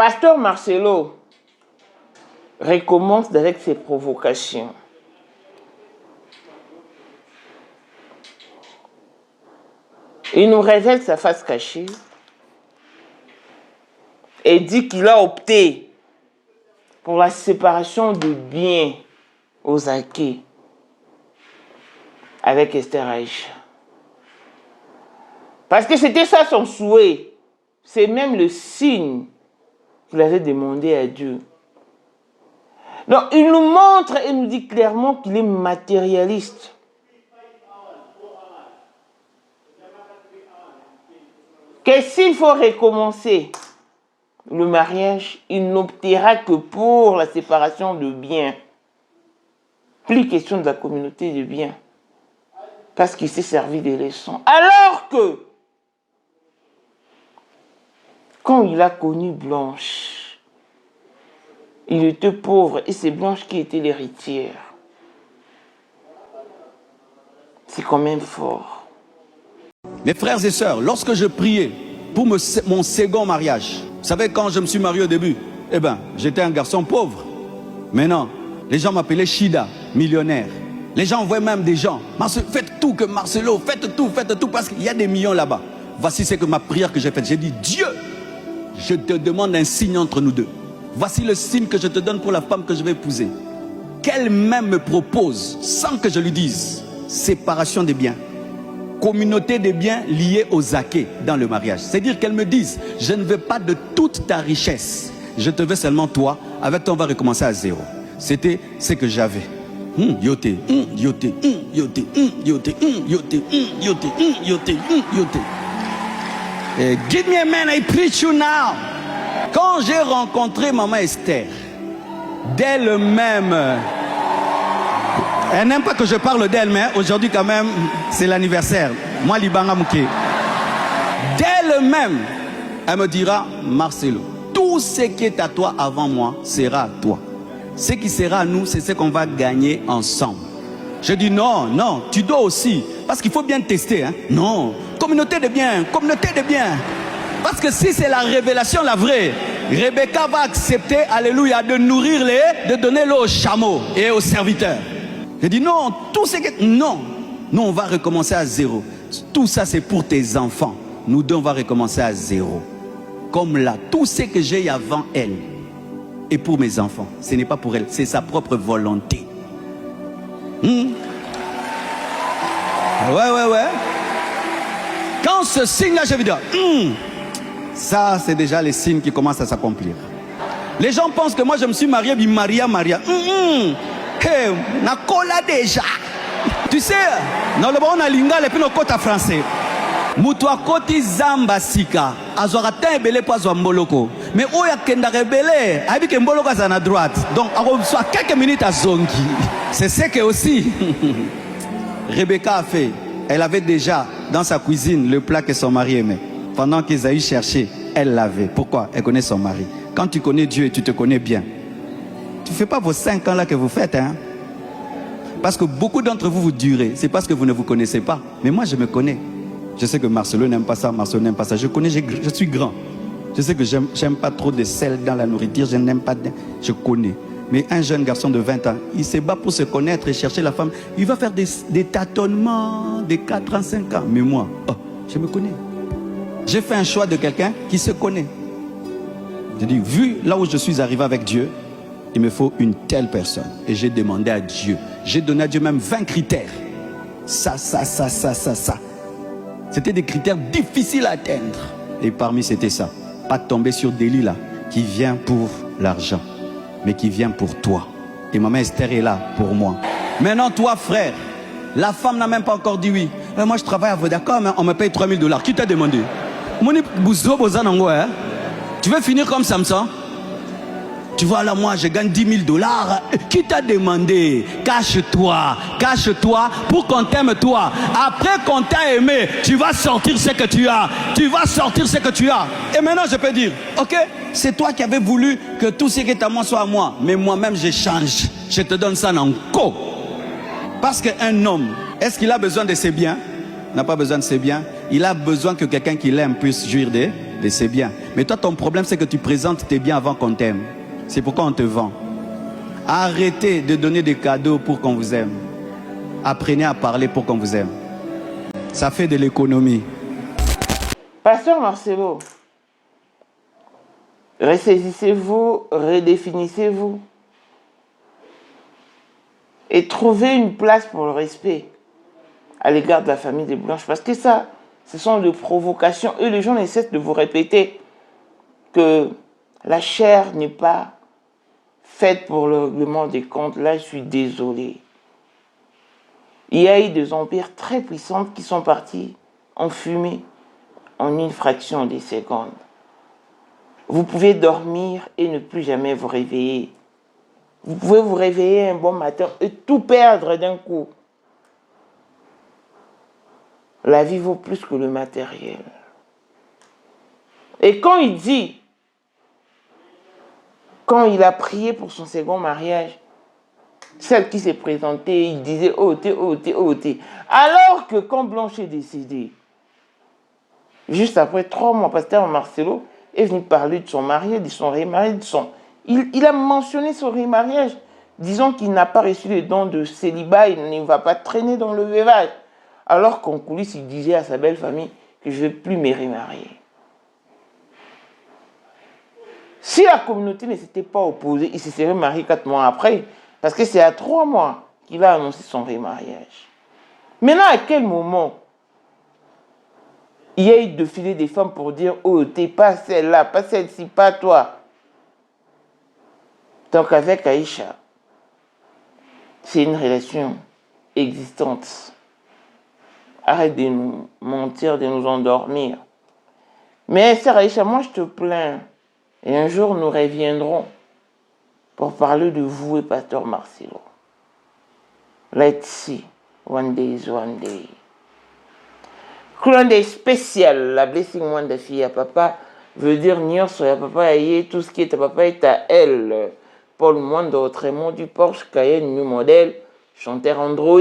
Pasteur Marcelo recommence avec ses provocations. Il nous révèle sa face cachée et dit qu'il a opté pour la séparation de biens aux Aké avec Esther Aïcha. Parce que c'était ça son souhait. C'est même le signe qu'il avait demandé à Dieu. Donc il nous montre et nous dit clairement qu'il est matérialiste. Que s'il faut recommencer le mariage, il n'optera que pour la séparation de biens. Plus question de la communauté de biens. Parce qu'il s'est servi des leçons. Alors que, quand il a connu Blanche, il était pauvre et c'est Blanche qui était l'héritière. C'est quand même fort. Mes frères et sœurs, lorsque je priais pour mon second mariage, vous savez, quand je me suis marié au début, eh ben, j'étais un garçon pauvre. Maintenant, les gens m'appelaient Shida, millionnaire. Les gens envoyaient même des gens. Faites tout que Marcelo, faites tout, parce qu'il y a des millions là-bas. Voici ce que ma prière que j'ai faite. J'ai dit, Dieu, je te demande un signe entre nous deux. Voici le signe que je te donne pour la femme que je vais épouser. Qu'elle même me propose, sans que je lui dise, séparation des biens. Communauté des biens liés aux Aké dans le mariage. C'est-à-dire qu'elle me dise, je ne veux pas de toute ta richesse. Je te veux seulement toi. Avec toi, on va recommencer à zéro. C'était ce que j'avais. Yoté, yoté, yoté, yoté, yoté, yoté, yoté, yoté. Give me a man, I preach you now. Quand j'ai rencontré maman Esther, d'elle-même, elle n'aime pas que je parle d'elle, mais aujourd'hui quand même, c'est l'anniversaire. Moi, Libanga Mouké. D'elle-même, elle me dira, Marcelo, tout ce qui est à toi avant moi sera à toi. Ce qui sera à nous, c'est ce qu'on va gagner ensemble. Je dis non, non, tu dois aussi. Parce qu'il faut bien tester. Hein? Non, communauté de biens, communauté de biens. Parce que si c'est la révélation, la vraie, Rebecca va accepter, alléluia, de nourrir de donner l'eau aux chameaux et aux serviteurs. Je dis non, tout ce que... Non, nous on va recommencer à zéro. Tout ça c'est pour tes enfants. Nous deux on va recommencer à zéro. Comme là, tout ce que j'ai avant elle est pour mes enfants. Ce n'est pas pour elle, c'est sa propre volonté. Ouais. Quand ce signe-là, je vais dire, ça c'est déjà les signes qui commencent à s'accomplir. Les gens pensent que moi je me suis marié, puis Maria. Hey, na cola déjà. Tu sais, dans le bon on a linga et puis nos côtes français. Moutoua koti zamba sika. Azorata ebele po azwa mboloko. Mais oya kenda rebele, abi ke mboloko à na droite. Donc soit quelques minutes à zongi. C'est ce que aussi Rebecca a fait. Elle avait déjà dans sa cuisine le plat que son mari aimait. Pendant qu'Esaü cherchait, elle l'avait. Pourquoi? Elle connaît son mari. Quand tu connais Dieu et tu te connais bien, tu ne fais pas vos 5 ans là que vous faites, hein? Parce que beaucoup d'entre vous, vous durez. C'est parce que vous ne vous connaissez pas. Mais moi, je me connais. Je sais que Marcelo n'aime pas ça, Marcelo n'aime pas ça. Je connais, je suis grand. Je sais que j'aime pas trop de sel dans la nourriture. Je n'aime pas... Je connais. Mais un jeune garçon de 20 ans, il se bat pour se connaître et chercher la femme. Il va faire des tâtonnements de 4 ans, 5 ans. Mais moi, oh, je me connais. J'ai fait un choix de quelqu'un qui se connaît. Je dis, vu là où je suis arrivé avec Dieu, il me faut une telle personne. Et j'ai demandé à Dieu. J'ai donné à Dieu même 20 critères. Ça. C'était des critères difficiles à atteindre. Et parmi c'était ça. Pas tomber sur Delilah qui vient pour l'argent, mais qui vient pour toi. Et maman Esther est là pour moi. Maintenant toi frère, la femme n'a même pas encore dit oui. Moi je travaille à Vodacom, mais on me paye $3000. Qui t'a demandé? Tu veux finir comme Samson? Tu vois là, moi je gagne $10 000. Qui t'a demandé? Cache-toi pour qu'on t'aime toi. Après qu'on t'a aimé, tu vas sortir ce que tu as. Et maintenant je peux dire, ok, c'est toi qui avais voulu que tout ce qui est à moi soit à moi. Mais moi-même je change. Je te donne ça en co. Parce qu'un homme, est-ce qu'il a besoin de ses biens? Il n'a pas besoin de ses biens. Il a besoin que quelqu'un qui l'aime puisse jouir laissez bien. Mais toi, ton problème, c'est que tu présentes tes biens avant qu'on t'aime. C'est pourquoi on te vend. Arrêtez de donner des cadeaux pour qu'on vous aime. Apprenez à parler pour qu'on vous aime. Ça fait de l'économie. Pasteur Marcelo, ressaisissez-vous, redéfinissez-vous et trouvez une place pour le respect à l'égard de la famille des Blanches. Parce que ça, ce sont des provocations. Et les gens essaient de vous répéter que la chair n'est pas faite pour le règlement des comptes. Là, je suis désolé. Il y a eu des empires très puissants qui sont partis en fumée en une fraction de seconde. Vous pouvez dormir et ne plus jamais vous réveiller. Vous pouvez vous réveiller un bon matin et tout perdre d'un coup. La vie vaut plus que le matériel. Et quand il dit, quand il a prié pour son second mariage, celle qui s'est présentée, il disait OT, OT, OT. Alors que quand Blanche est décédée, juste après 3 mois, pasteur Marcelo est venu parler de son mariage, de son remariage, il a mentionné son remariage, disant qu'il n'a pas reçu les dons de célibat, il ne va pas traîner dans le veuvage. Alors qu'en coulisses, il disait à sa belle famille que je ne vais plus me remarier. Si la communauté ne s'était pas opposée, il se serait marié 4 mois après, parce que c'est à 3 mois qu'il a annoncé son remariage. Maintenant, à quel moment il y a eu défilé des femmes pour dire « Oh, t'es pas celle-là, pas celle-ci, pas toi ». Donc avec Aïcha, c'est une relation existante. Arrête de nous mentir, de nous endormir. Mais sœur Aïcha, moi je te plains. Et un jour nous reviendrons pour parler de vous et pasteur Marcelo. Let's see. One day is one day. Clone spécial, la blessing one de fille à papa veut dire nyonso ya papa aye, tout ce qui est à papa est à elle. Paul Mondo, Trémont du Porsche Cayenne, new modèle, chanteur Android,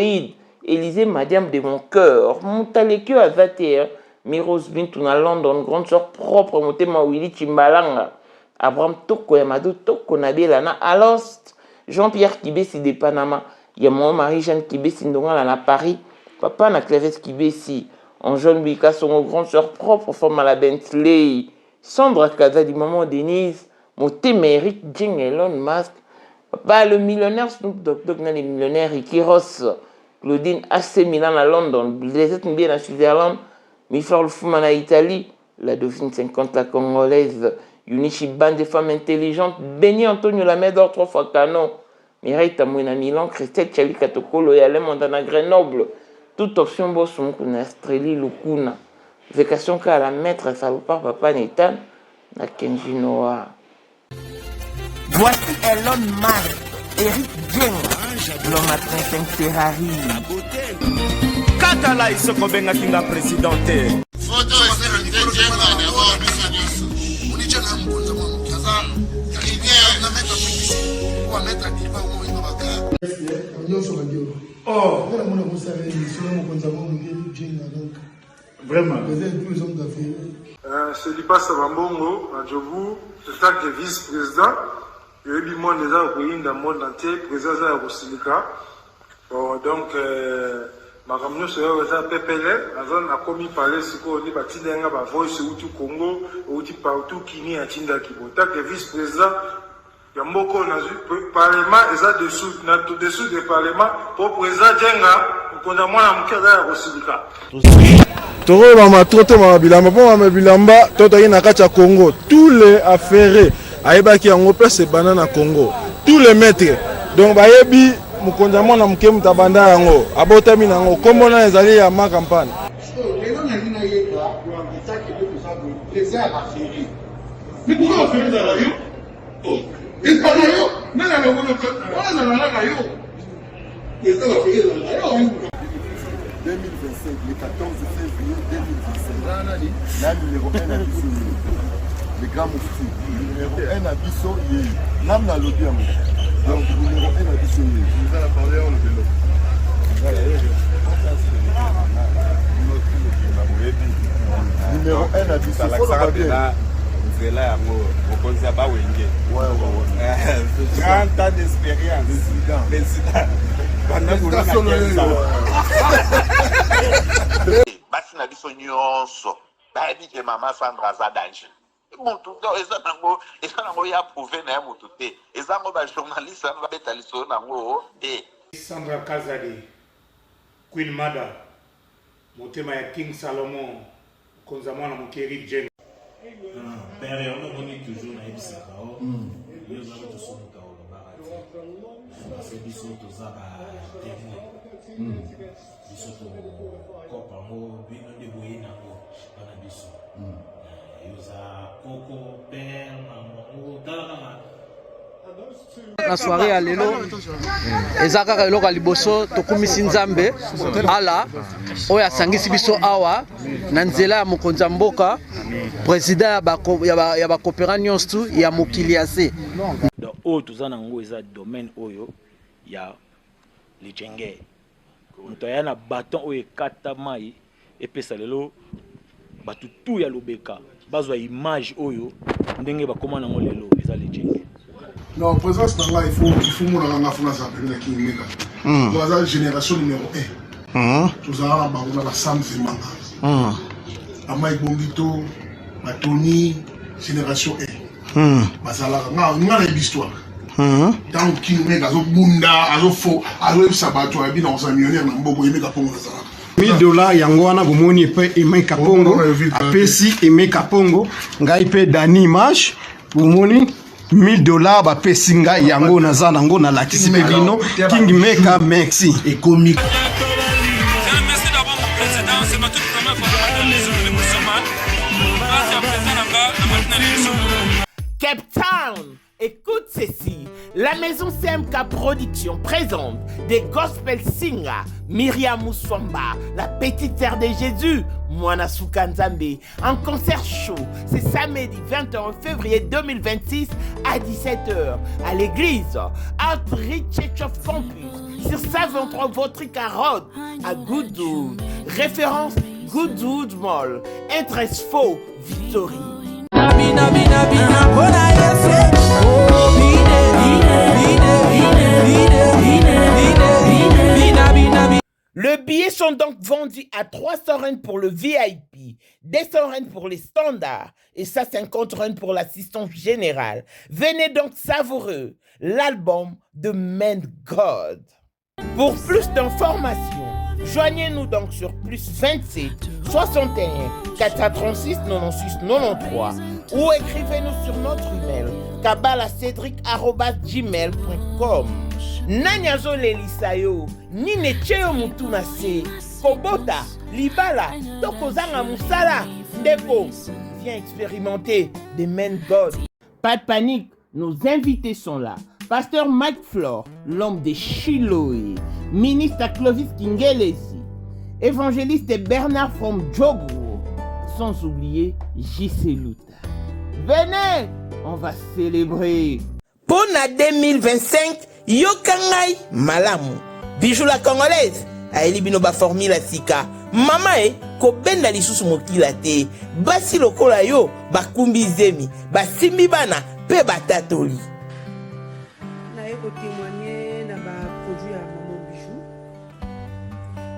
Élisée Madiam de mon cœur, Moutaleke à 21, Miros Bintouna London, grande soeur propre, Motema Willy Chimbalanga, Abraham Toko Yamado Toko Nabelana, Alost, Jean-Pierre Kibesi de Panama, Yamon Marie-Jeanne Kibesi Ndonga à Paris, Papa na Clavès Kibesi, en jeune Bika, son grande soeur propre, forme à la Bentley, Sandra Kaza du maman Denise, Motema Eric Jing Elon Musk, Papa le millionnaire Snoop Dogg, les millionnaires Ricky Ross, Claudine AC Milan à London, Blaisette Mbien à Switzerland, Miflor Fuman à Italie, la Dauphine 50 la Congolaise, Yunichi Band des femmes intelligentes, Béni Antonio Lamedor 3 fois canon, Mireille Tamouina Milan, Christelle Chali Katokolo et Alain Montana Grenoble, toute option bossum kuna Streli Lukuna, vacation qu'à la maître salopard Papa Nathan, na Kenji Noah. Voici Elon Musk, Eric Jeng, l'homme à 35 Ferrari. Katala isoko benga kinga presidente. Photo est Jenga d'abord biso. Unicha na mkonza mwa mkaza. Rivière na mettre publicité. Ou mettre diva ou ino baka. Nyonso badio. Oh, Voilà mon amour ça est sur mon mkonza mwa Jenga donc. vraiment. Vous êtes tous hommes d'affaires. C'est Lipa Savambongo, à Djobu, le tant que vice-président. Il y a eu le monde dans le monde entier, président de la Silika. Donc, ma camion sur le PPL, a commis parler ce qu'on dit, Batinga, Voice, ou tout Congo, ou tout partout, Kini, à Tinda Kibo. Tant que vice-président, il y a beaucoup de parlement, et ça dessous du parlement, pour président Djenga, pour qu'on a moins à Moukéda à Silika. Toro mama trote mama bilamba po mama bilamba toto na kati ya Congo tous les affairés ayebaki yango place banana Congo tous les maîtres donc bayebi mukonza mwana muke mutabanda yango abotami nango kombo na ezali ya ma campagne lelo na nina yeba kwa mtaki de kusabu plaisir à faire mais pourquoi on fait ça yo oh et pas yo nana le gono on na na yo et ça va faire là 2025, le 14 février 2025. La numéro 1 à Bissau, le grand moufti. Numéro 1 à Bissau, l'âme n'a l'autre. Donc, numéro 1 à Bissau. Vous allez parler en le vélo. Voilà, numéro 1 à biso salaka déjà nzela yango mokonzi ya bawenge 30 ans d'expérience président basi na biso nyonso bayebi ke mama Sandra aza danger mutu eza nango ya prouve na ye mutu te eza ngo bajournaliste ano babeta lisolo nango te. Sandra Kazadi, Queen Mada, motema ya King Salomon, konza mwana mokeri Jen. Père, on a connu toujours na ebisaka o. Yo za to so muta o barati. Parce que biso to za ba témoin. Biso to kopa mo bino de boye na ngo bana biso. Yo za koko père maman tala na soirée ya lelo eza kaka eloko ya liboso tokumisi nzambe ala oyo asangisi biso awa na nzela ya mokonzi ya mboka président ya bakopera nyonso ya mokili ya se oyo toza nango eza domaine oyo ya lijenge moto aya na baton oyo ekata mai epesa lelo bato tu ya lobeka bazwa image oyo ndenge bakoma nango lelo eza lijenge. Non, présence là, il faut mon la France appelé qui mega. Nous avons génération numéro 1. Nous avons la Sam Zemanga. Amai Bongito, Tony, génération 1. Basala, nous avons l'histoire. Tant qui mega zo bunda, azo fo, azo sabato abi na osa millionnaire na mboko yemeka pongo na sala. $1000 yango wana bomoni pe Emeka Pongo, apesi Emeka Pongo, ngai pe Dani Image, bomoni $1000 ba pesinga yango naza nango na lakisi pe bino King Meka merci et comique. Merci d'avoir mon président, c'est ma toute première fois de les musulmans. Merci à président Cape Town, écoute ceci. La maison CMK Production présente des gospel singers Myriam Mouswamba, la petite sœur de Jésus, Mwana Soukanzambe, en concert show. C'est samedi 21 février 2026 à 17h à l'église Outreach Church of Campus sur 123 Vautry Carotte à Goodwood. Référence Goodwood Mall. Interest faux Victory. Le billet sont donc vendus à 300 Rand pour le VIP, 200 Rand pour les standards et 150 Rand pour l'assistance générale. Venez donc savourer l'album de Man God. Pour plus d'informations, joignez-nous donc sur plus 27 61 436 96 93 ou écrivez-nous sur notre email kabalacedric@gmail.com. Nanyazo lelisayo, nine cheo mutuna se, kobota, libala, tokozanga musala, ndeko, viens expérimenter des Men God. Pas de panique, nos invités sont là. Pasteur Mike Flore, l'homme de Chiloé, ministre Clovis Kingelesi, évangéliste Bernard from Jogo, sans oublier J.C. Luta. Venez, on va célébrer. Pour la 2025, Yokangai Malamu, Bijou la Congolaise, Aeli Binoba Formula Sika, Mama Kobenda lisusu mokila te, Basi lokola yo, Bakumbi Zemi, Basimbi bana, pe batatoli. Témoigner dans ma produit à Maman Bijou.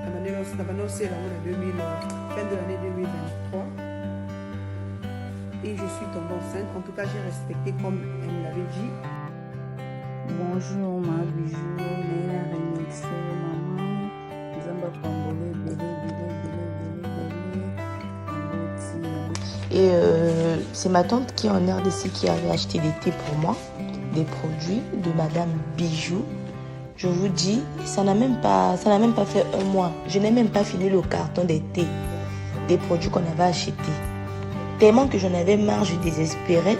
On a annoncé fin de l'année 2023. Et je suis tombée enceinte. En tout cas, j'ai respecté comme elle me l'avait dit. Bonjour ma Bijou, Léna Remixé, maman. Zamba Pambole, Et c'est ma tante qui est en RDC qui avait acheté des thés pour moi. Des produits de Madame Bijou. Je vous dis, ça n'a même pas fait un mois. Je n'ai même pas fini le carton des thés, des produits qu'on avait achetés. Tellement que j'en avais marre, je désespérais.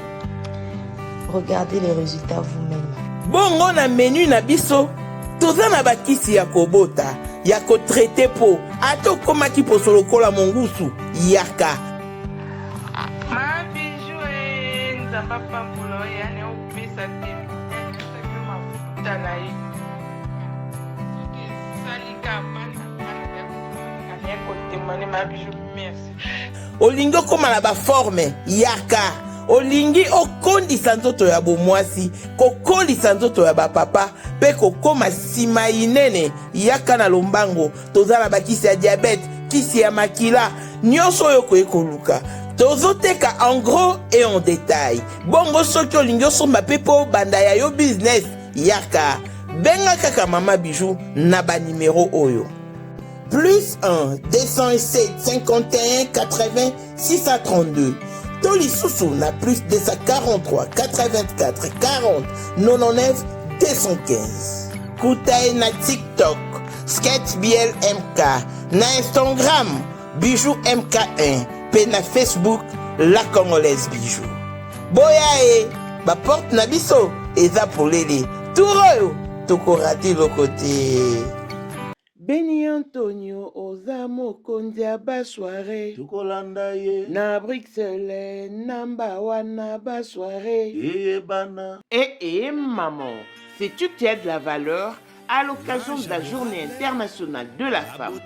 Regardez les résultats vous-même. Bon, on a menu na biso. Toza na bakisi ya kobota, ya ko traité po. Ato koma ki po solokola mongusu, yaka. Ma Bijou nzamba pambulo yani opesa te mafuta na ye salika bana ya kotemane ma Bijou merci. olingi okoma na baforme yaka olingi okondisa nzoto ya bomwasi kokolisa nzoto ya bapapa mpe kokoma nsima inene yaka na lombango toza na bakisi ya diabete kisi ya makila nyonso oyo koye koluka tozoteka en gros et en détail bongo soki olingi osomba mpe mpo banda ya yo business yaka benga kaka mama bijou na banimero oyo plus 1 207 51 80 632 Tolisusu na plus 243 84 40 99 215 Kutae na TikTok Sketch BLMK na Instagram Bijou MK1 pe na Facebook La Congolaise Bijou boya ba porte na biso eza polele turoyo tokorati lokote Beni Antonio oza mokonzi ya basoire tukolanda ye na Bruxelles namba wana basoire eyebana maman, sais-tu qu'il y a de la valeur à l'occasion de la journée internationale de la femme?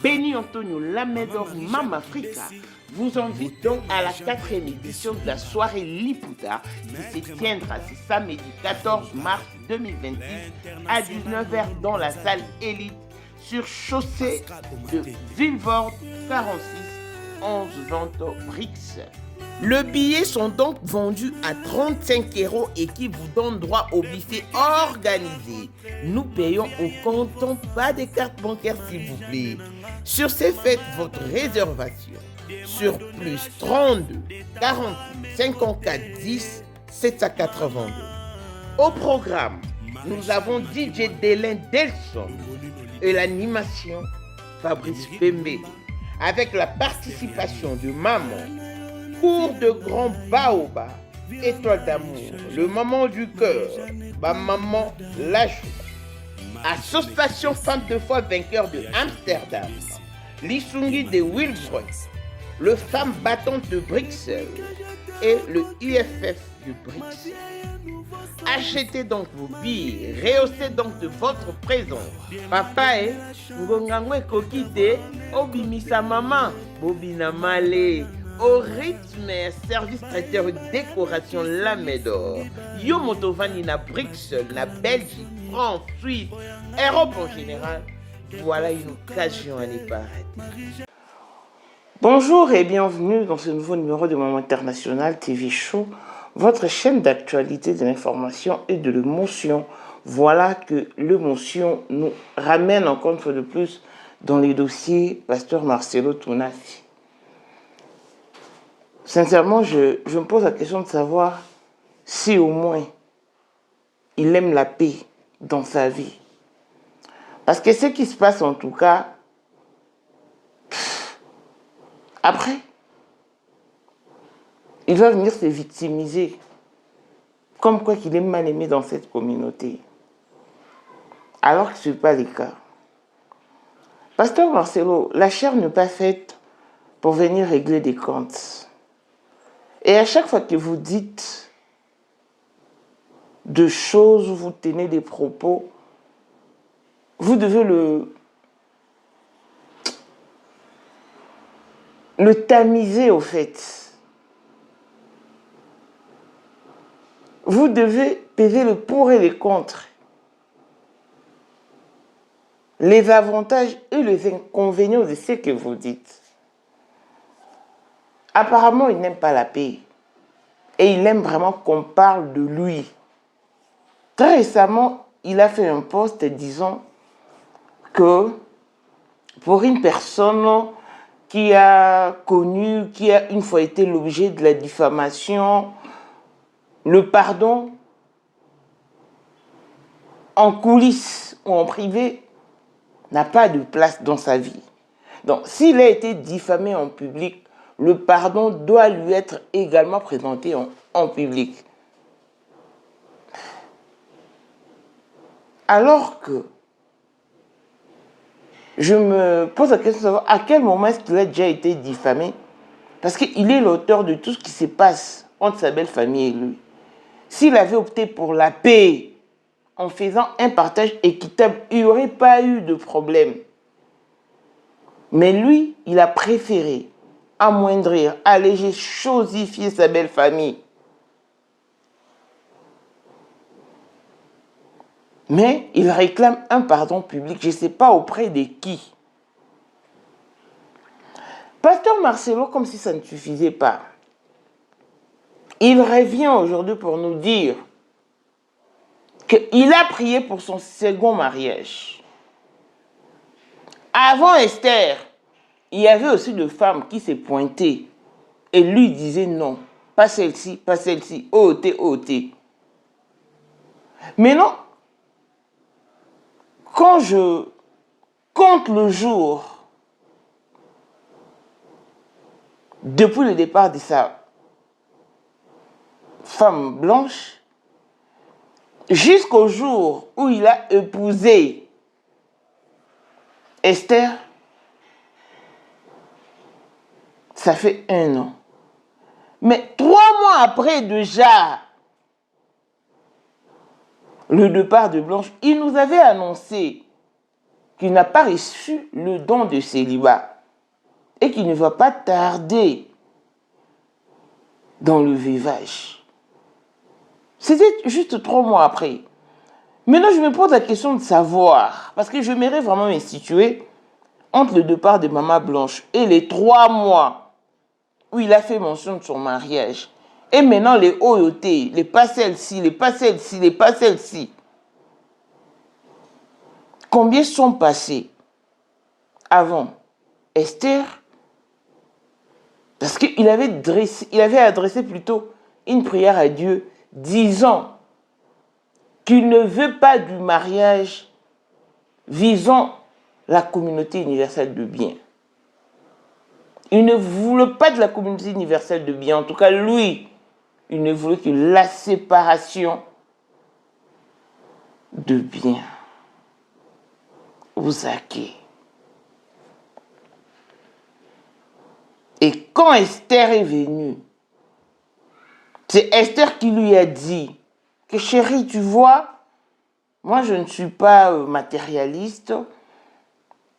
Beni Antonio Lamedor Mam Africa vous invite donc à la 4e édition de la soirée Liputa qui se tiendra ce samedi 14 mars 2026 à 19h dans la salle Élite sur chaussée de Villevorde 46 11 Vento Brix. Le billet sont donc vendus à 35 € et qui vous donne droit au buffet organisé. Nous payons au comptant, pas de carte bancaire s'il vous plaît. Sur ces faites votre réservation sur plus 32 46 54 10 782. Au programme, nous avons DJ Delain Delson et l'animation Fabrice Pembe avec la participation de Maman, Cours de Grand Baoba, Étoile d'amour, le Maman du cœur, ma maman la joie. Association Femmes de foi vainqueur de Amsterdam, l'Isungi de Wilsroy, le Femmes battantes de Bruxelles et le IFF de Bruxelles. Achetez donc vos billets, rehaussez donc de votre présence. Papa ngongangwe kokite, obimisa maman, bobina male, au rythme service traiteur décoration Lamedor. Yo motovani na Bruxelles, na Belgique, France, Suisse, Europe en général. Voilà une occasion à ne pas rater. Bonjour et bienvenue dans ce nouveau numéro de Maman International TV Show, votre chaîne d'actualité, de l'information et de l'émotion. Voilà que l'émotion nous ramène encore une fois de plus dans les dossiers Pasteur Marcelo Tounassi. Sincèrement, je me pose la question de savoir si au moins il aime la paix dans sa vie. Parce que ce qui se passe en tout cas, après, il va venir se victimiser, comme quoi qu'il est mal aimé dans cette communauté. Alors que ce n'est pas le cas. Pasteur Marcelo, la chair n'est pas faite pour venir régler des comptes. Et à chaque fois que vous dites de choses, vous tenez des propos, vous devez le tamiser au fait. Vous devez peser le pour et les contre. Les avantages et les inconvénients de ce que vous dites. Apparemment, il n'aime pas la paix. Et il aime vraiment qu'on parle de lui. Très récemment, il a fait un post disant que pour une personne qui a connu, qui a une fois été l'objet de la diffamation, le pardon en coulisses ou en privé n'a pas de place dans sa vie. Donc, s'il a été diffamé en public, le pardon doit lui être également présenté en public. Alors que je me pose la question de savoir à quel moment est-ce qu'il a déjà été diffamé. Parce qu'il est l'auteur de tout ce qui se passe entre sa belle famille et lui. S'il avait opté pour la paix en faisant un partage équitable, il n'y aurait pas eu de problème. Mais lui, il a préféré amoindrir, alléger, chosifier sa belle famille. Mais il réclame un pardon public, je ne sais pas auprès de qui. Pasteur Marcelo, comme si ça ne suffisait pas, il revient aujourd'hui pour nous dire qu'il a prié pour son second mariage. Avant Esther, il y avait aussi de femmes qui s'est pointées et lui disaient non, pas celle-ci, ôtez, ôtez. Mais non, quand je compte le jour depuis le départ de sa femme blanche jusqu'au jour où il a épousé Esther, ça fait 1 an. Mais 3 mois après déjà le départ de Blanche, il nous avait annoncé qu'il n'a pas reçu le don de célibat et qu'il ne va pas tarder dans le veuvage. C'était juste 3 mois après. Maintenant, je me pose la question de savoir, parce que je m'aimerais vraiment me situer entre le départ de Maman Blanche et les 3 mois où il a fait mention de son mariage. Et maintenant, les OOT, les pas celle-ci, les pas celle-ci, les pas celle-ci. Combien sont passés avant Esther? Parce qu'il avait adressé plutôt une prière à Dieu, disant qu'il ne veut pas du mariage visant la communauté universelle de biens. Il ne voulait pas de la communauté universelle de biens. En tout cas, lui, il ne voulait que la séparation de biens. Ouzake. Et quand Esther est venue, c'est Esther qui lui a dit que chérie, tu vois, moi je ne suis pas matérialiste.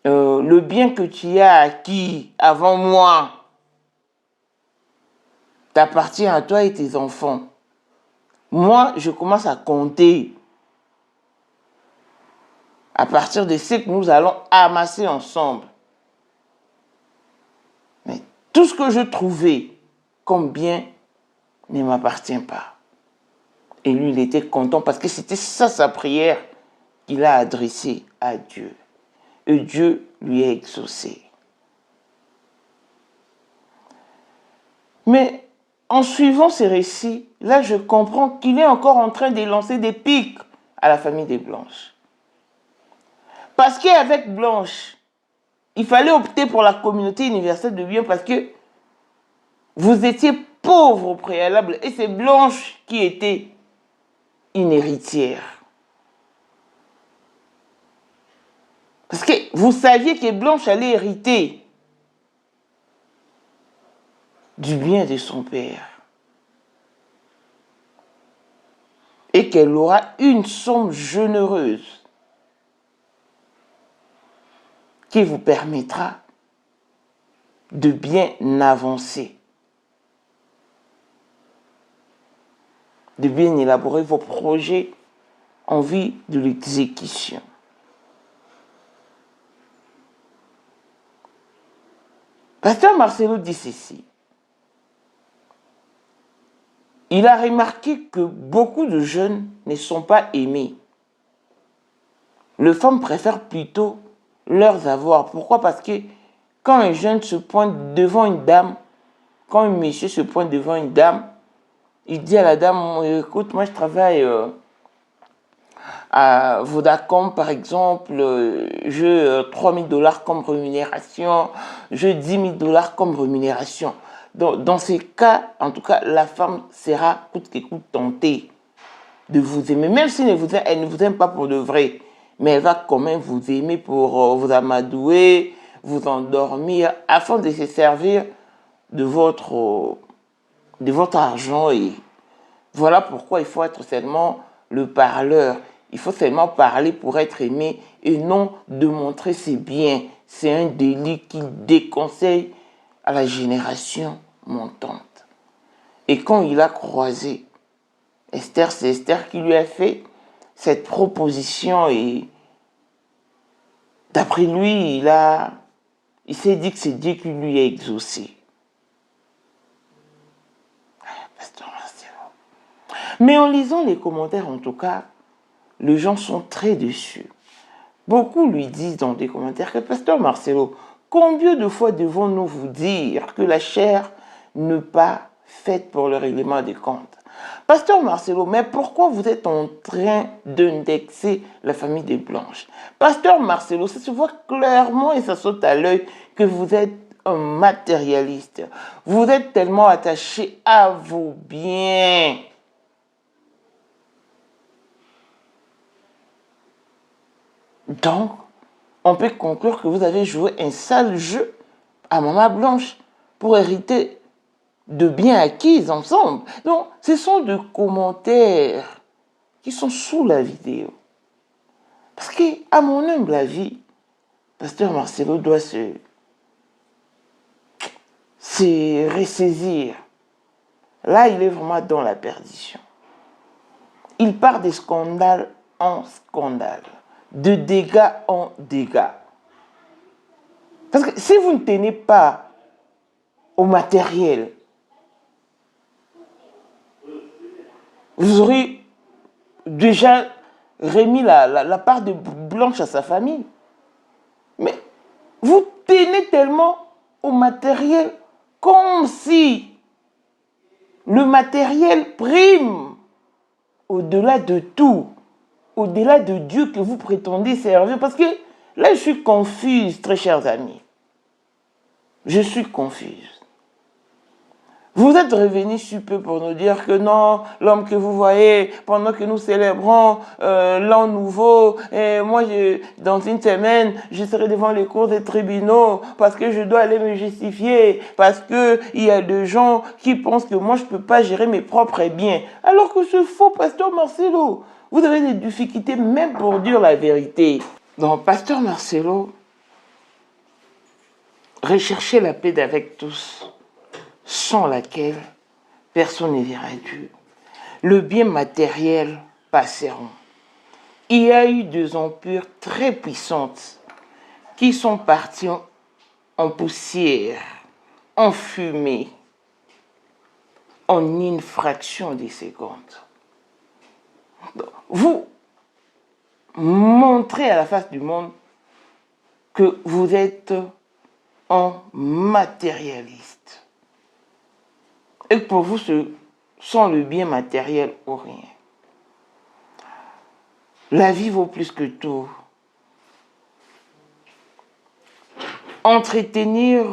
Le bien que tu as acquis avant moi t'appartient à toi et tes enfants. Moi, je commence à compter à partir de ce que nous allons amasser ensemble. Mais tout ce que je trouvais comme bien ne m'appartient pas. Et lui, il était content parce que c'était ça sa prière qu'il a adressée à Dieu. Et Dieu lui a exaucé. Mais en suivant ces récits, là je comprends qu'il est encore en train de lancer des pics à la famille des Blanches. Parce qu'avec Blanche, il fallait opter pour la communauté universelle de biens parce que vous étiez pauvre au préalable et c'est Blanche qui était une héritière. Parce que vous saviez que Blanche allait hériter du bien de son père. Et qu'elle aura une somme généreuse qui vous permettra de bien avancer, de bien élaborer vos projets en vue de l'exécution. Pasteur Marcelo dit ceci. Il a remarqué que beaucoup de jeunes ne sont pas aimés. Les femmes préfèrent plutôt leurs avoirs. Pourquoi? Parce que quand un jeune se pointe devant une dame, quand un monsieur se pointe devant une dame, il dit à la dame, écoute, moi je travaille à Vodacom par exemple, je 3 000 $ comme rémunération, je 10 000 $ comme rémunération. Dans ces cas, en tout cas, la femme sera coûte que coûte tentée de vous aimer. Même si elle ne vous aime pas pour de vrai, mais elle va quand même vous aimer pour vous amadouer, vous endormir, afin de se servir de votre argent. Et voilà pourquoi il faut être seulement le parleur. Il faut seulement parler pour être aimé et non de montrer ses biens. C'est un délit qu'il déconseille à la génération montante. Et quand il a croisé Esther, c'est Esther qui lui a fait cette proposition et d'après lui, il s'est dit que c'est Dieu qui lui a exaucé. Pasteur Marcelo. Mais en lisant les commentaires, en tout cas, les gens sont très déçus. Beaucoup lui disent dans des commentaires que Pasteur Marcelo, combien de fois devons-nous vous dire que la chair n'est pas faite pour le règlement des comptes? Pasteur Marcelo, mais pourquoi vous êtes en train d'indexer la famille des Blanches? Pasteur Marcelo, ça se voit clairement et ça saute à l'œil que vous êtes un matérialiste. Vous êtes tellement attaché à vos biens. Donc, on peut conclure que vous avez joué un sale jeu à Maman Blanche pour hériter de biens acquis ensemble. Donc, ce sont des commentaires qui sont sous la vidéo. Parce qu'à mon humble avis, Pasteur Marcelo doit se ressaisir. Là, il est vraiment dans la perdition. Il part de scandale en scandale, de dégâts en dégâts. Parce que si vous ne tenez pas au matériel, vous aurez déjà remis la part de Blanche à sa famille. Mais vous tenez tellement au matériel comme si le matériel prime au-delà de tout, au-delà de Dieu que vous prétendez servir. Parce que là, je suis confuse, très chers amis. Je suis confuse. Vous êtes revenus super pour nous dire que non, l'homme que vous voyez pendant que nous célébrons l'an nouveau, et moi, dans une semaine, je serai devant les cours des tribunaux parce que je dois aller me justifier, parce qu'il y a des gens qui pensent que moi, je ne peux pas gérer mes propres biens. Alors que c'est faux, Pasteur Marcelo. Vous avez des difficultés même pour dire la vérité. Donc, Pasteur Marcelo, recherchez la paix avec tous, sans laquelle personne ne verra Dieu. Le bien matériel passeront. Il y a eu des empires très puissantes qui sont partis en poussière, en fumée, en une fraction de seconde. Vous montrez à la face du monde que vous êtes un matérialiste. Et que pour vous, ce sont le bien matériel ou rien. La vie vaut plus que tout. Entretenir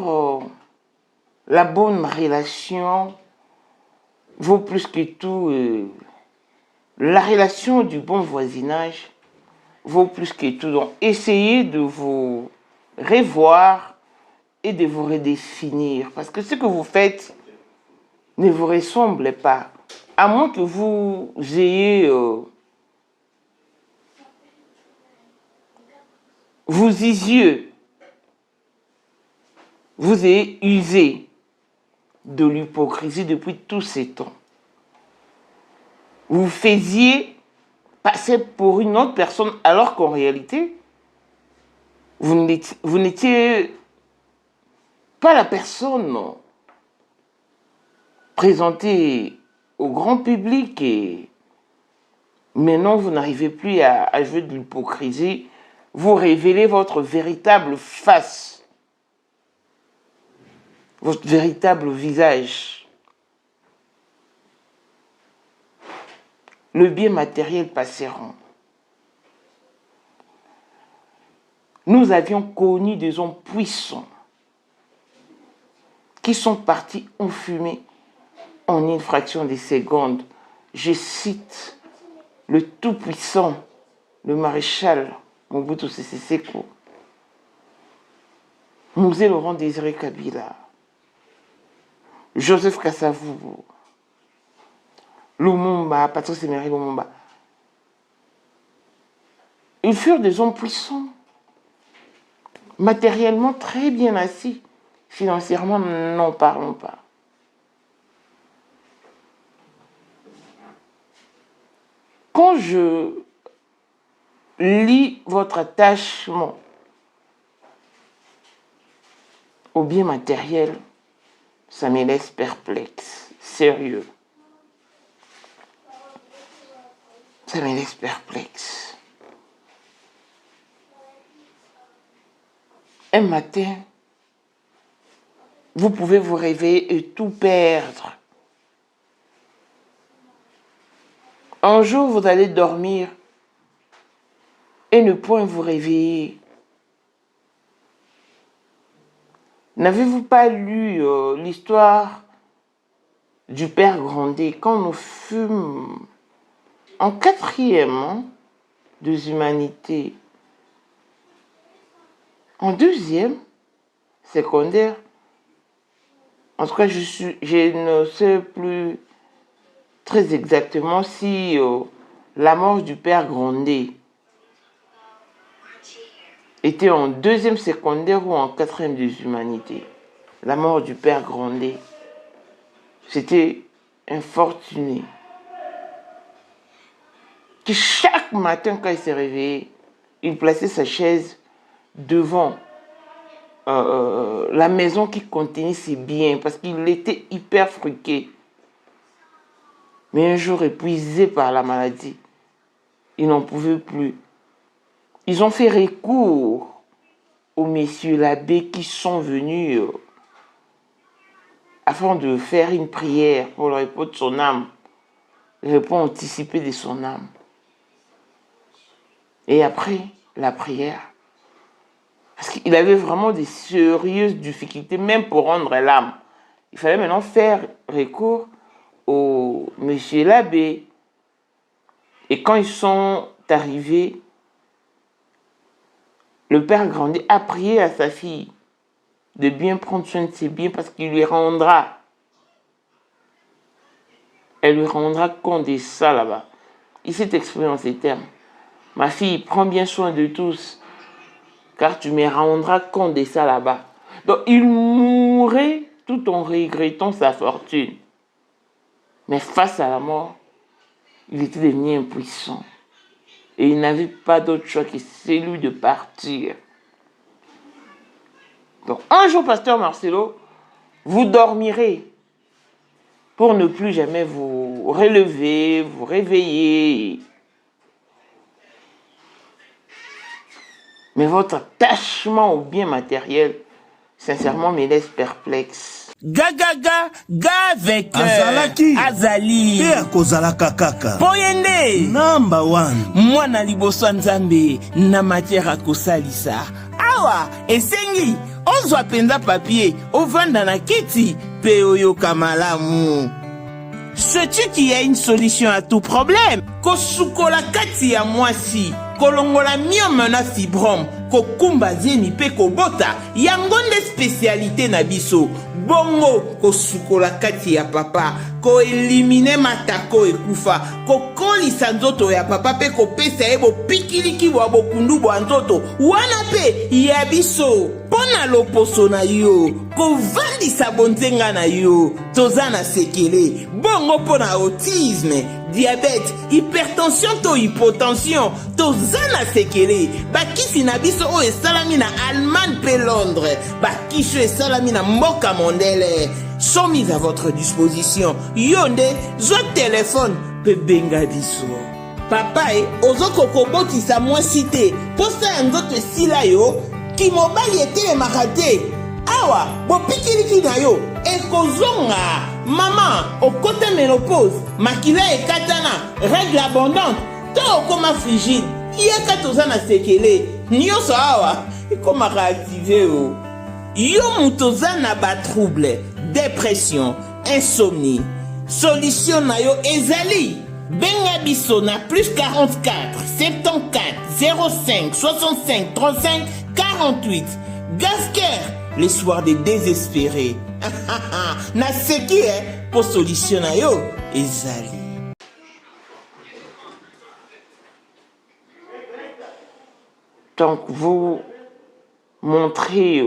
la bonne relation vaut plus que tout. La relation du bon voisinage vaut plus que tout. Donc, essayez de vous revoir et de vous redéfinir. Parce que ce que vous faites ne vous ressemble pas. À moins que vous ayez... vous ayez usé de l'hypocrisie depuis tous ces temps. Vous faisiez passer pour une autre personne alors qu'en réalité, vous n'étiez pas la personne présentée au grand public et maintenant vous n'arrivez plus à jouer de l'hypocrisie. Vous révélez votre véritable face, votre véritable visage. Le bien matériel passeront. Nous avions connu des hommes puissants qui sont partis en fumée en une fraction de seconde. Je cite le tout-puissant, le maréchal Mobutu Sese Seko, Musée Laurent Désiré Kabila, Joseph Kasavubu, Lumumba, Patrice Emery Lumumba. Ils furent des hommes puissants, matériellement très bien assis, Financièrement, n'en parlons pas. Quand je lis votre attachement au bien matériel, ça me laisse perplexe, sérieux. Ça me laisse perplexe. Un matin, vous pouvez vous réveiller et tout perdre. Un jour, vous allez dormir et ne point vous réveiller. N'avez-vous pas lu l'histoire du Père Grandet quand nous fûmes en 4e des humanités, en 2e secondaire? En tout cas, je ne sais plus très exactement si la mort du Père Grandet était en 2e secondaire ou en 4e des humanités. La mort du Père Grandet. C'était infortuné. Que chaque matin, quand il s'est réveillé, il plaçait sa chaise devant la maison qui contenait ses biens, parce qu'il était hyper fruqué. Mais un jour, épuisé par la maladie, ils n'en pouvaient plus. Ils ont fait recours aux messieurs l'abbé qui sont venus afin de faire une prière pour le repos de son âme, le repos anticipé de son âme. Et après la prière, parce qu'il avait vraiment des sérieuses difficultés, même pour rendre l'âme. Il fallait maintenant faire recours au monsieur l'abbé. Et quand ils sont arrivés, le Père Grandet a prié à sa fille de bien prendre soin de ses biens parce qu'il lui rendra. Elle lui rendra compte de ça là-bas. Il s'est exprimé en ces termes. Ma fille, prends bien soin de tous, car tu me rendras compte de ça là-bas. Donc il mourait tout en regrettant sa fortune. Mais face à la mort, il était devenu impuissant. Et il n'avait pas d'autre choix que celui de partir. Donc un jour, pasteur Marcelo, vous dormirez pour ne plus jamais vous relever, vous réveiller. Mais votre attachement au bien matériel, sincèrement, me laisse perplexe. Gagaga, ga avec Azali. Pe akozalaka kaka. Poyende. Number 1. Mwana liboso nzambe na matière akosalisa. Awa, esengi, ozwa penza papier, ovanda na kiti, pe oyoka malamu. Sais-tu qu'il y a une solution à tout problème? Kosukola kati ya mwasi, kolongola myome na fibrome, kokumba zeni pe kobota, yango nde spécialité na biso. Bongo kosukola kati ya papa, ko elimine matako ekufa, kokolisa nzoto ya papa pe kopesa ye bopikiliki bwa bokundu bwa nzoto, wana pe ya biso. Pona loposo na yo, kovandisa bonzenga na yo, toza na sekele, bongo pona autisme, diabète, hypertension to hypotension, toza na sekele, bakisi na biso o esalami na Allemagne pe Londres, bakisi esalami na mboka mondele, sont mis à votre disposition. Yonde, zo téléphone, pe benga biso. Papa ozoko kobotisa mwasi te, posa ya nzoto esila yo, ki mobali etelemaka te. Awa, bopikiliki na yo, ekozonga. Maman, okota ménopause, makila ekatana, règle abondante, to okoma frigide, yeka toza na sekele, nyonso awa, ekoma réactivé o. Yo mutoza na ba trouble, dépression, insomnie. Solution na yo ezali. Benga biso na plus 44 74 05 65 35 48. Gasker, les soirs des désespérés. Na seki pour solution na yo ezali. Donc vous montrez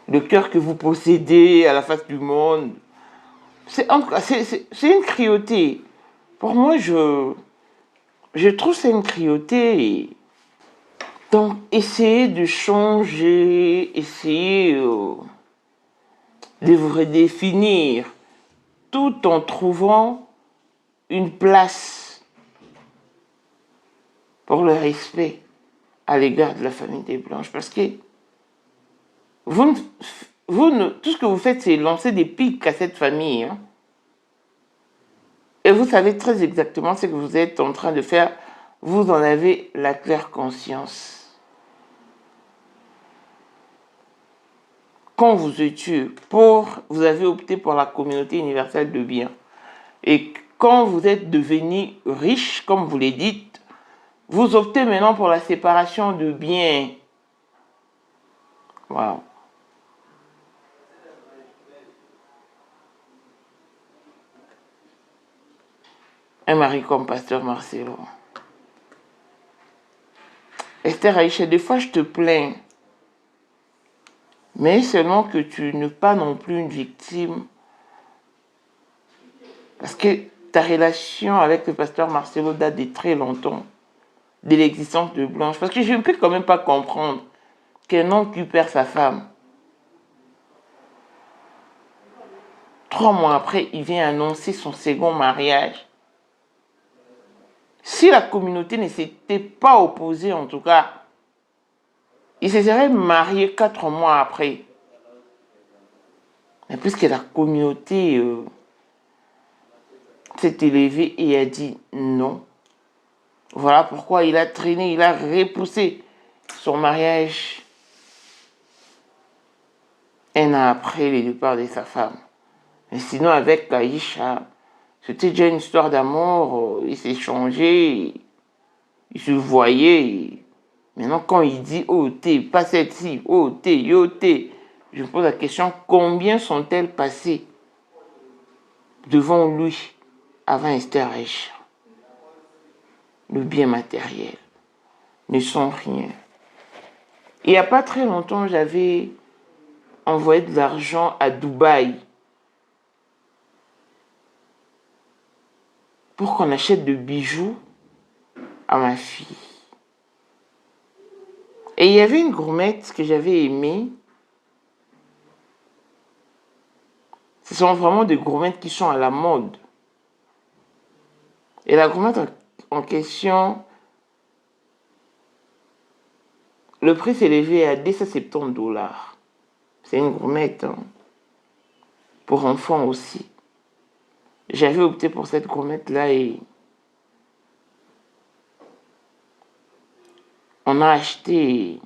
le cœur que vous possédez à la face du monde. C'est une cruauté. Pour moi, je trouve que c'est une cruauté. Donc, essayez de changer, essayez de vous redéfinir, tout en trouvant une place pour le respect à l'égard de la famille des Blanches. Parce que tout ce que vous faites, c'est lancer des pics à cette famille. Hein. Et vous savez très exactement ce que vous êtes en train de faire. Vous en avez la claire conscience. Quand vous avez opté pour la communauté universelle de biens. Et quand vous êtes devenu riche, comme vous le dites, vous optez maintenant pour la séparation de biens. Wow. Un mari comme Pasteur Marcelo. Esther Aïcha, des fois je te plains. Mais seulement que tu n'es pas non plus une victime. Parce que ta relation avec le pasteur Marcelo date de très longtemps. De l'existence de Blanche. Parce que je ne peux quand même pas comprendre qu'un homme qui perd sa femme, 3 mois après, il vient annoncer son second mariage. Si la communauté ne s'était pas opposée, en tout cas, il se serait marié 4 mois après. Mais puisque la communauté s'est élevée et a dit non, voilà pourquoi il a traîné, il a repoussé son mariage 1 an après le départ de sa femme. Mais sinon, avec Aïcha, c'était déjà une histoire d'amour, ils s'échangeaient, ils se voyaient. Maintenant, quand il dit « Oh, t'es, pas cette-ci, oh, t'es, yo, t'es », je me pose la question, combien sont-elles passées devant lui avant Esther Aïcha? Le bien matériel ne sont rien. Il n'y a pas très longtemps, j'avais envoyé de l'argent à Dubaï pour qu'on achète de bijoux à ma fille. Et il y avait une gourmette que j'avais aimée. Ce sont vraiment des gourmettes qui sont à la mode. Et la gourmette en question, le prix s'est élevé à 270 $. C'est une gourmette hein, pour enfants aussi. J'avais opté pour cette gourmette-là et on a acheté.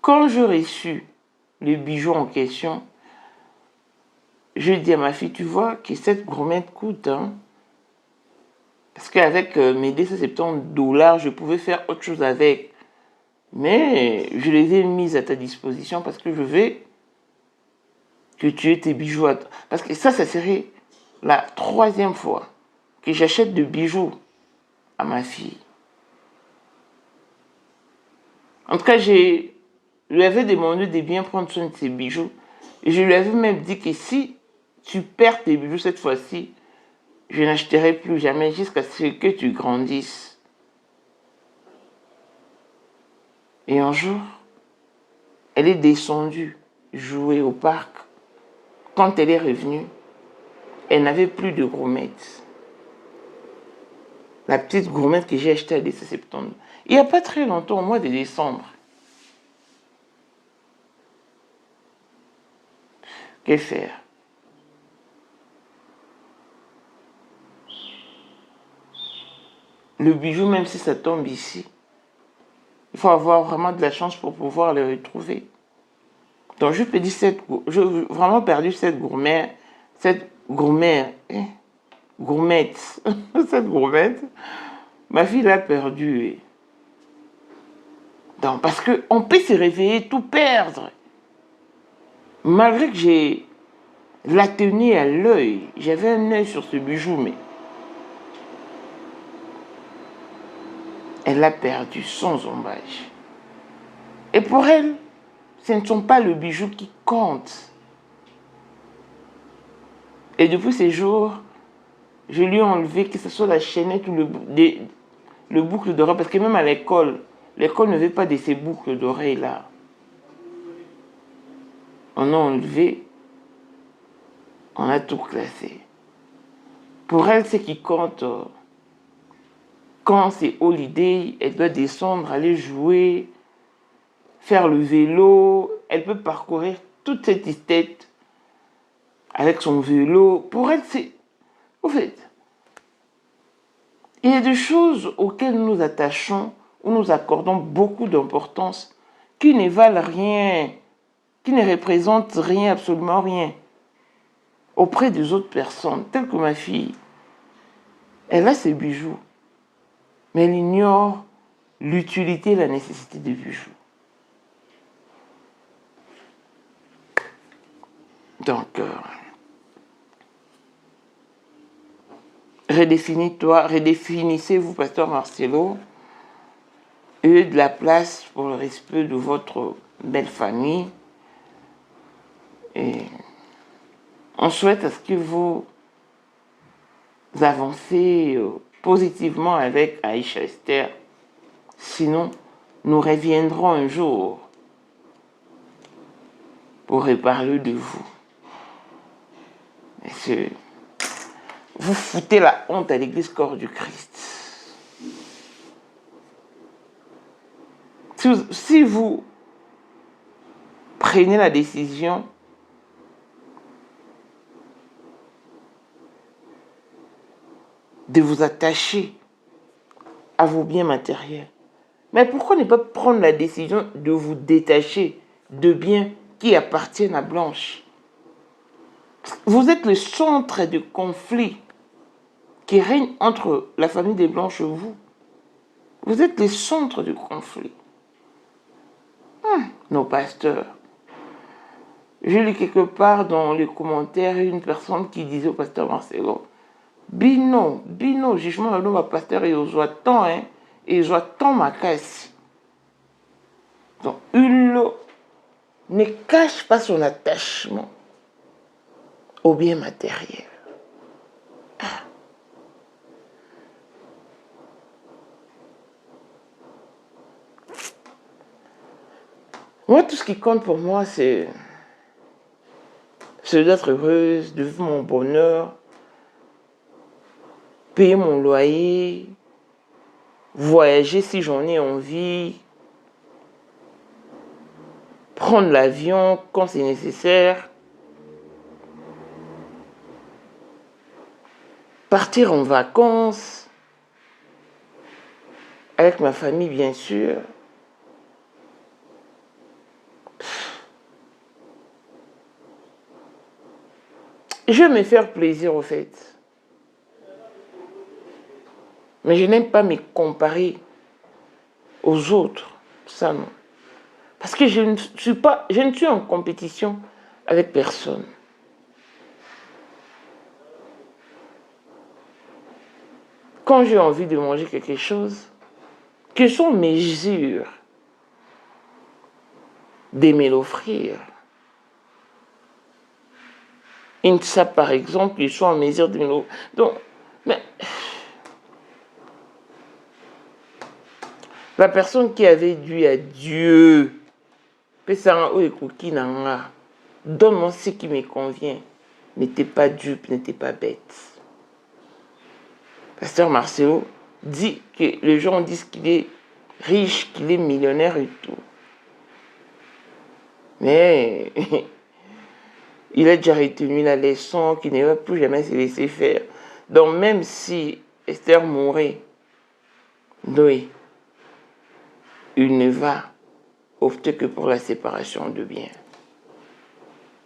Quand je reçus le bijou en question, je dis à ma fille, tu vois que cette gourmette coûte, hein, parce qu'avec mes 270 $, je pouvais faire autre chose avec. Mais je les ai mises à ta disposition parce que je veux que tu aies tes bijoux. Parce que ça serait la 3e fois que j'achète de bijoux à ma fille. En tout cas, je lui avais demandé de bien prendre soin de ses bijoux. Et je lui avais même dit que si tu perds tes bijoux cette fois-ci, je n'achèterai plus jamais jusqu'à ce que tu grandisses. Et un jour, elle est descendue jouer au parc. Quand elle est revenue, elle n'avait plus de gourmette. La petite gourmette que j'ai achetée à 270 $. Il n'y a pas très longtemps, au mois de décembre. Que faire? Le bijou, même si ça tombe ici, il faut avoir vraiment de la chance pour pouvoir le retrouver. Donc je peux dire, j'ai vraiment perdu cette gourmette, cette gourmette. Ma fille l'a perdue. Donc, parce qu'on peut se réveiller, tout perdre. Malgré que j'ai la tenue à l'œil, j'avais un œil sur ce bijou, mais elle l'a perdu sans ombrage. Et pour elle, ce ne sont pas le bijou qui compte. Et depuis ces jours, je lui ai enlevé que ce soit la chaînette ou le boucle d'oreille, parce que même à l'école ne veut pas de ces boucles d'oreilles-là. On a enlevé, on a tout classé. Pour elle, ce qui compte, quand c'est holiday, elle doit descendre, aller jouer, faire le vélo. Elle peut parcourir toute cette esthète avec son vélo. Pour elle, c'est... Au fait, il y a des choses auxquelles nous nous attachons, où nous accordons beaucoup d'importance, qui ne valent rien, qui ne représentent rien, absolument rien, auprès des autres personnes, telles que ma fille. Elle a ses bijoux, mais elle ignore l'utilité et la nécessité des bijoux. Donc, redéfinissez-vous, Pasteur Marcelo, et de la place pour le respect de votre belle famille. Et on souhaite à ce que vous avancez positivement avec Aïcha Esther. Sinon, nous reviendrons un jour pour reparler de vous. Et vous foutez la honte à l'église corps du Christ. Si vous prenez la décision de vous attacher à vos biens matériels, mais pourquoi ne pas prendre la décision de vous détacher de biens qui appartiennent à Blanche? Vous êtes le centre de conflit qui règne entre la famille des Blanches et vous. Vous êtes le centre du conflit. Nos pasteurs. J'ai lu quelque part dans les commentaires une personne qui disait au pasteur Marcelo, Bino, jugement de notre pasteur, il joue tant, hein, il joue tant ma casse. Donc, il ne cache pas son attachement au bien matériel. Moi, tout ce qui compte pour moi, c'est d'être heureuse, de vivre mon bonheur, payer mon loyer, voyager si j'en ai envie, prendre l'avion quand c'est nécessaire, partir en vacances, avec ma famille bien sûr. Je vais me faire plaisir au fait. Mais je n'aime pas me comparer aux autres. Ça non. Parce que je ne suis en compétition avec personne. Quand j'ai envie de manger quelque chose, que sont mesures de me l'offrir. INSA, par exemple, ils sont en mesure de me l'offrir. Donc, mais la personne qui avait dit à Dieu, donne-moi ce qui me convient, n'était pas dupe, n'était pas bête. Pasteur Marcelo dit que les gens disent qu'il est riche, qu'il est millionnaire et tout. Mais il a déjà retenu la leçon qu'il ne va plus jamais se laisser faire. Donc même si Esther mourait, Noé, il ne va opter que pour la séparation de biens.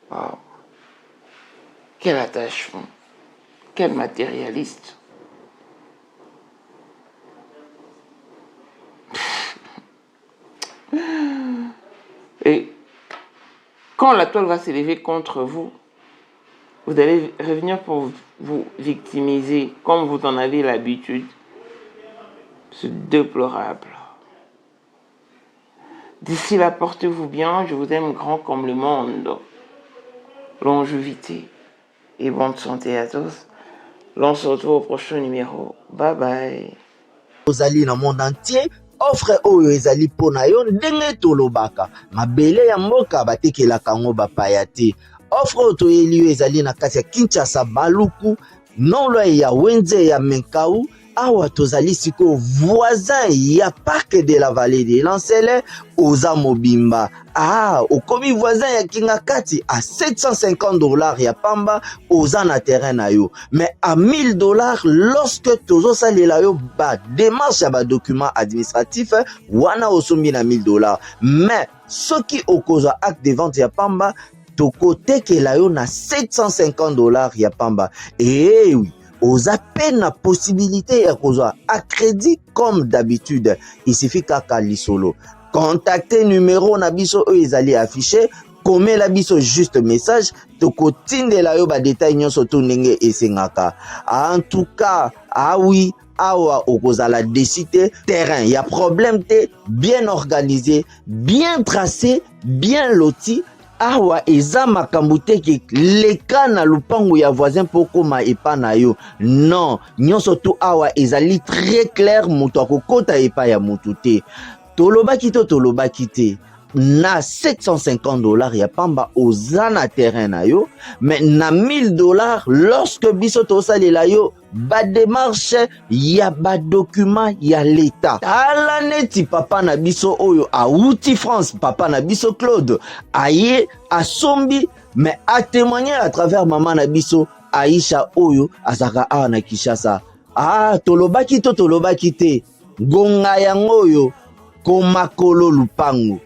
Wow. Quel attachement, quel matérialiste. Et quand la toile va s'élever contre vous, vous allez revenir pour vous victimiser comme vous en avez l'habitude. C'est déplorable. D'ici là, portez-vous bien. Je vous aime grand comme le monde. Longévité et bonne santé à tous. L'on se retrouve au prochain numéro. Bye bye. Ozali na monde entier. Offre oyo ezali pona yo ndenge tolobaka. Mabele ya mboka batekelaka ngo bapaya te. Offre oyo toyeli yo ezali na kati ya Kinshasa Baluku, nolo ya Wenze ya Menkau. Awa tozali siko voisin ya Parc de la Vallée de Lancele oza mobimba. Okomi voisin ya Kingakati à $750 ya pamba oza na terrain na yo. Mais à $1000 lorsque tozo salela yo ba démarche ya ba document administratif wana osombi na $1000. Mais soki okozwa acte de vente ya pamba toko tekela yo na $750 ya pamba. Eh oui. Oza peine la possibilité ya kozwa à crédit comme d'habitude. Il suffit kaka lisolo. Contactez numéro na biso eux ezali affiché. Comme la biso juste message. Toko tindela yo ba détail nyonso to ndenge esengaka. En tout cas, oui. Awa okozala décider terrain. Il y a problème te bien organisé, bien tracé, bien loti. Awa eza makambo te ke leka na lupango ya voisin poko ma epa na yo. Non, nyonso to awa ezali très clair moto akokota epa ya moto te. Tolobaki te. Na $750 ya pamba oza na terrain na yo, mais na $1000 lorsque biso tosalela yo ba démarche ya ba document ya l'état. Tala neti papa na biso oyo auti France, papa na biso Claude aye asombi, mais a témoigner à travers maman na biso Aisha oyo azaka awa na Kinshasa. Tolobaki te gonga yango oyo komakolo lupango.